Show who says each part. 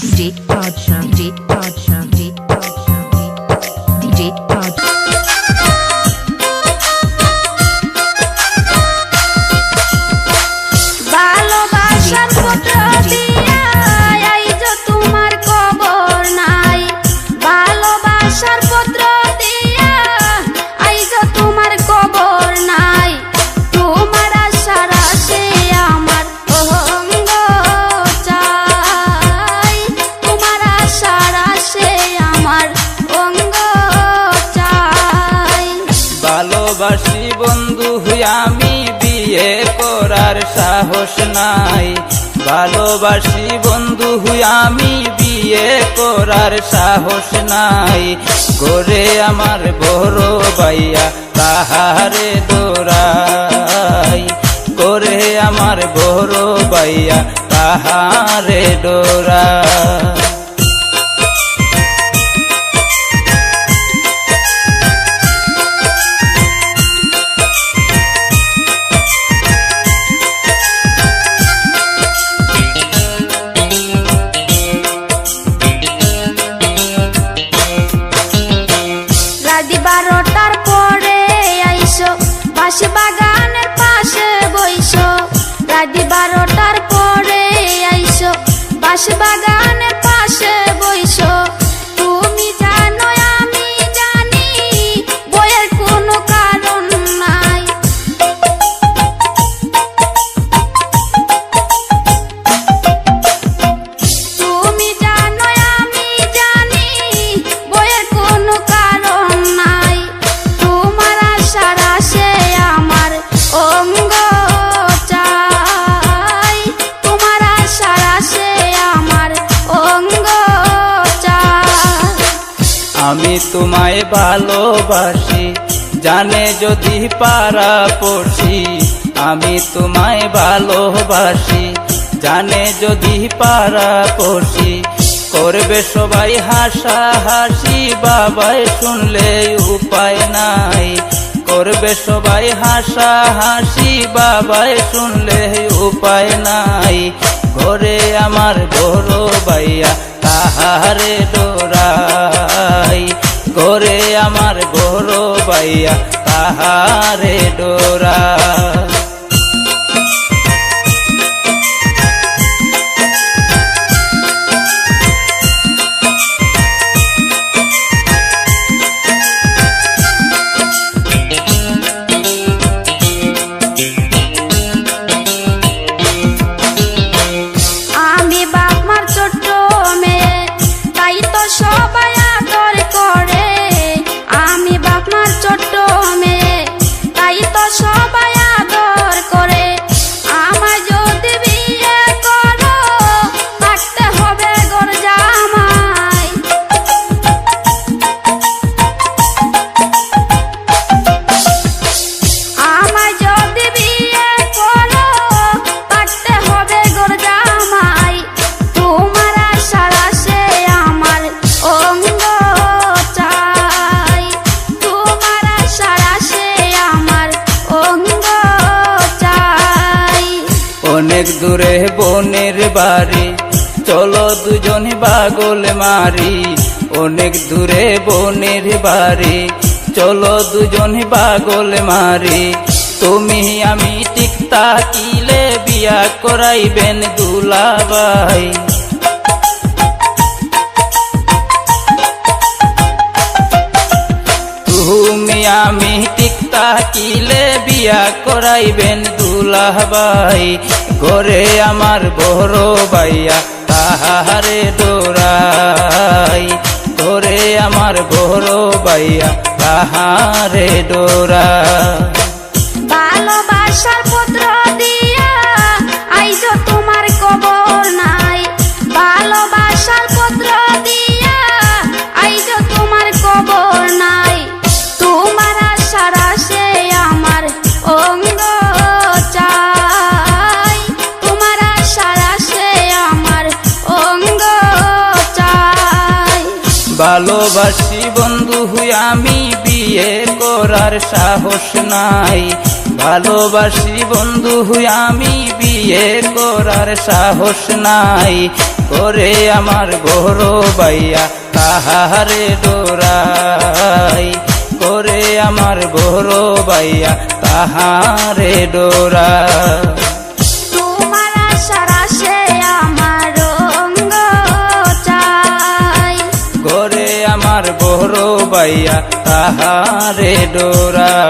Speaker 1: DJ Badshah, DJ Badshah, DJ Badshah, DJ Badshah.
Speaker 2: ভালোবাসার পত্র দিয়া আইজ তোমার খবর নাই। ভালোবাসার পত্র দিয়া আইজ তোমার খবর নাই। তোমার আশার আসে আমার অঙ্গ চাই। তোমার আশার আসে আমার অঙ্গ চাই।
Speaker 3: ভালোবাসি বন্ধু আমি বিয়ে করার সাহস নাই। ভালোবাসি বন্ধু আমি বিয়ে করার সাহস নাই। গোরে আমার বড় ভাইয়া তাহারে দৌড়াই। গোরে আমার বড় ভাইয়া তাহারে দৌড়াই।
Speaker 2: রাত 12টার পরে আইসো বাঁশি বাগানের পাশে বইসো। রাত 12টার পরে আইসো বাঁশি বাগানের পাশে বইসো। তুমি জানো আমি জানি বইয়ের কোনো কারণ নাই। তুমি জানো আমি জানি বইয়ের কোনো কারণ নাই। তোমার আশার আসে আমার অঙ্গ চাই। তোমার আশার আসে আমার অঙ্গ চাই।
Speaker 3: আমি তোমায় ভালোবাসি জানে যদি পারা পড়ছি। আমি তোমায় ভালোবাসি জানে যদি পারা পড়ছি। করবে সবাই হাসা হাসি বাবাই শুনলে উপায় নাই। করবে সবাই হাসা হাসি বাবাই শুনলে উপায় নাই। ঘরে আমার বড় ভাইয়া তাহারে ডোরাই। ঘরে আমার বড় ভাইয়া তাহারে ডোরাই।
Speaker 2: আমি বাপ মার ছোট্ট মেয়ে তাই তো সবাই আদর করে। আমি বাপ মার ছোট্ট মেয়ে তাই তো সবাই আদর করে। আমার যদি বিয়ে করো থাকতে হবে ঘর জামাই। আমার যদি বিয়ে করো থাকতে হবে ঘর জামাই। তোমার আশার আসে আমার অঙ্গ চাই। তোমার আশার আসে আমার অঙ্গ চাই।
Speaker 3: অনেক দূরে বোনের বাড়ি চলো দুজন পাগল মারি। অনেক দূরে বোনের বাড়ি চলো দুজন পাগল মারি। তুমি আমি ঠিক তাকিলে বিয়া করাইবেন দুলাভাই। তুমি আমি ঠিক তাকিলে বিয়া করাইবেন দুলাভাই। ঘরে আমার বড় ভাইয়া তাহারে ডোরাই। ঘরে আমার বড় ভাইয়া তাহারে ডোরাই।
Speaker 2: ভালোবাসার পত্র দিয়া আইজ তোমার খবর নাই। ভালোবাসার পত্র দিয়া আইজ তোমার খবর নাই। তোমার আশার আসে আমার অঙ্গ চাই। তোমার আশার আসে আমার অঙ্গ চাই।
Speaker 3: ভালোবাসি বন্ধু আমি বিয়ে করার সাহস নাই। ভালোবাসি বন্ধু আমি বিয়ে করার সাহস নাই। করে আমার বড় বাইয়া তাহারে ডোরাই, করে আমার বড় বাইয়া তাহারে ডোরাই।
Speaker 2: তোমার আশার আশে আমার অঙ্গ চাই,
Speaker 3: করে আমার বড় বাইয়া তাহারে ডোরাই।